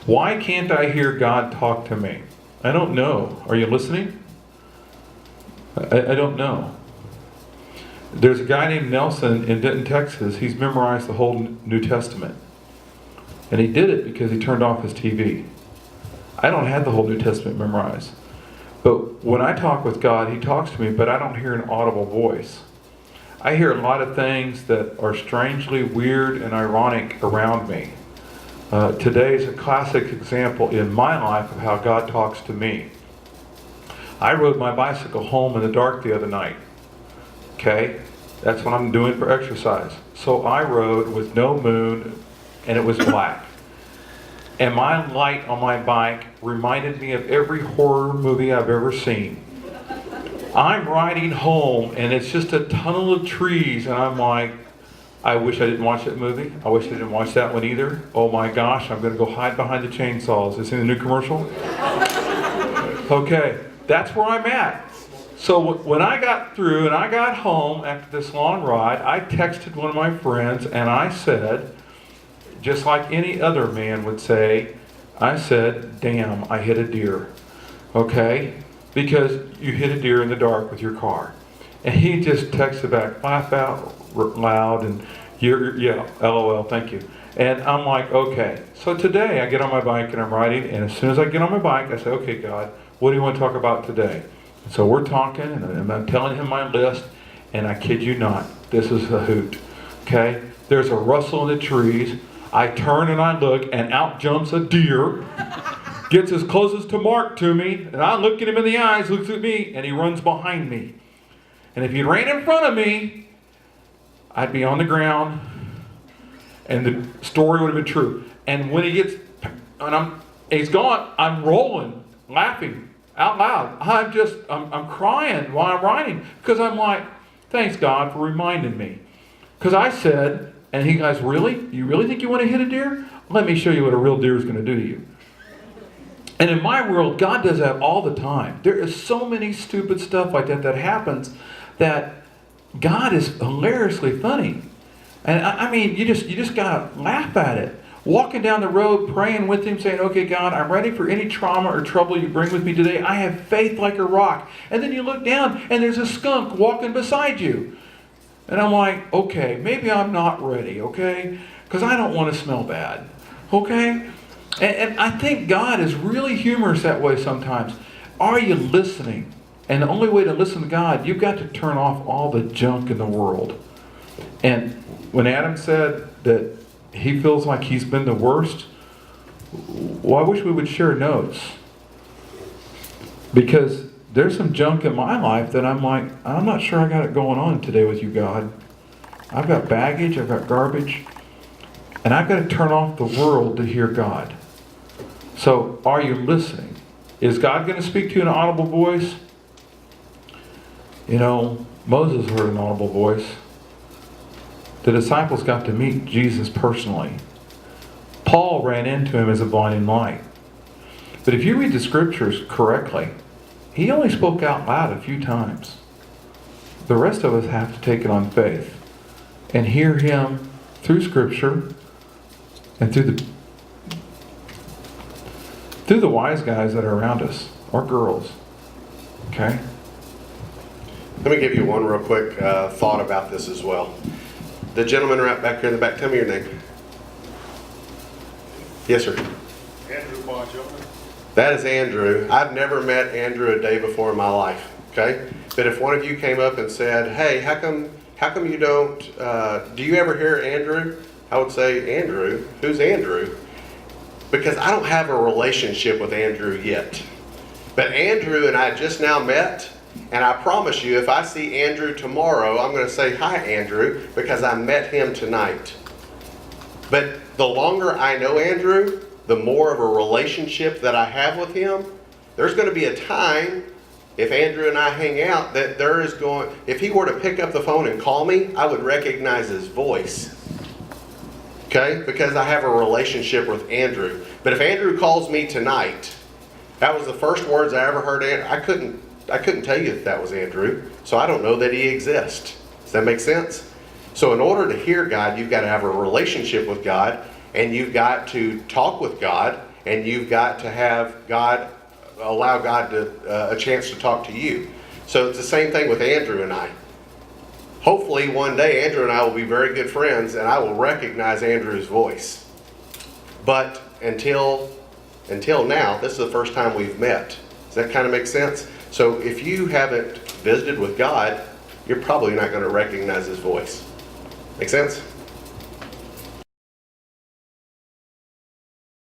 Why can't I hear God talk to me? I don't know. Are you listening? I don't know. There's a guy named Nelson in Denton, Texas. He's memorized the whole New Testament. And he did it because he turned off his TV. I don't have the whole New Testament memorized. But when I talk with God, He talks to me, but I don't hear an audible voice. I hear a lot of things that are strangely weird and ironic around me. Today is a classic example in my life of how God talks to me. I rode my bicycle home in the dark the other night. Okay? That's what I'm doing for exercise. So I rode with no moon, and it was black. And my light on my bike reminded me of every horror movie I've ever seen. I'm riding home, and it's just a tunnel of trees, and I'm like, I wish I didn't watch that movie. I wish I didn't watch that one either. Oh my gosh, I'm going to go hide behind the chainsaws. Is this in the new commercial? Okay, that's where I'm at. So when I got through and I got home after this long ride, I texted one of my friends and I said, just like any other man would say, I said, damn, I hit a deer. Okay? Because you hit a deer in the dark with your car. And he just texted back, laugh out loud, and yeah, LOL, thank you. And I'm like, okay. So today I get on my bike and I'm riding, and as soon as I get on my bike, I say, okay, God, what do you want to talk about today? And so we're talking, and I'm telling him my list, and I kid you not, this is a hoot. Okay? There's a rustle in the trees. I turn and I look, and out jumps a deer. Gets as close as to Mark to me, and I look at him in the eyes, looks at me, and he runs behind me. And if he ran in front of me, I'd be on the ground, and the story would have been true. And when he gets, and he's gone, I'm rolling, laughing out loud. I'm crying while I'm riding, because I'm like, thanks God for reminding me. Because I said, and he goes, really? You really think you want to hit a deer? Let me show you what a real deer is going to do to you. And in my world, God does that all the time. There is so many stupid stuff like that happens that God is hilariously funny. And I mean, you just gotta laugh at it. Walking down the road, praying with Him, saying, okay, God, I'm ready for any trauma or trouble you bring with me today. I have faith like a rock. And then you look down, and there's a skunk walking beside you. And I'm like, okay, maybe I'm not ready, okay? Because I don't want to smell bad, okay? And I think God is really humorous that way sometimes. Are you listening? And the only way to listen to God, you've got to turn off all the junk in the world. And when Adam said that he feels like he's been the worst, well, I wish we would share notes. Because there's some junk in my life that I'm like, I'm not sure I got it going on today with you, God. I've got baggage, I've got garbage, and I've got to turn off the world to hear God. So, are you listening? Is God going to speak to you in an audible voice? You know, Moses heard an audible voice. The disciples got to meet Jesus personally. Paul ran into Him as a blinding light. But if you read the scriptures correctly, He only spoke out loud a few times. The rest of us have to take it on faith and hear Him through scripture and through the wise guys that are around us, or girls. Okay? Let me give you one real quick thought about this as well. The gentleman right back here in the back, tell me your name. Yes, sir. Andrew Bonjour. That is Andrew. I've never met Andrew a day before in my life. Okay? But if one of you came up and said, hey, how come you don't, do you ever hear Andrew? I would say, Andrew? Who's Andrew? Because I don't have a relationship with Andrew yet. But Andrew and I just now met, and I promise you, if I see Andrew tomorrow, I'm going to say, hi, Andrew, because I met him tonight. But the longer I know Andrew, the more of a relationship that I have with him, there's going to be a time, if Andrew and I hang out, that if he were to pick up the phone and call me, I would recognize his voice. Okay? Because I have a relationship with Andrew. But if Andrew calls me tonight, that was the first words I ever heard. I couldn't tell you that was Andrew, so I don't know that he exists. Does that make sense? So in order to hear God, you've got to have a relationship with God. and you've got to talk with God, and you've got to have God, allow God to a chance to talk to you. So it's the same thing with Andrew and I. Hopefully one day Andrew and I will be very good friends, and I will recognize Andrew's voice. But until now, this is the first time we've met. Does that kind of make sense? So if you haven't visited with God, you're probably not going to recognize his voice. Make sense?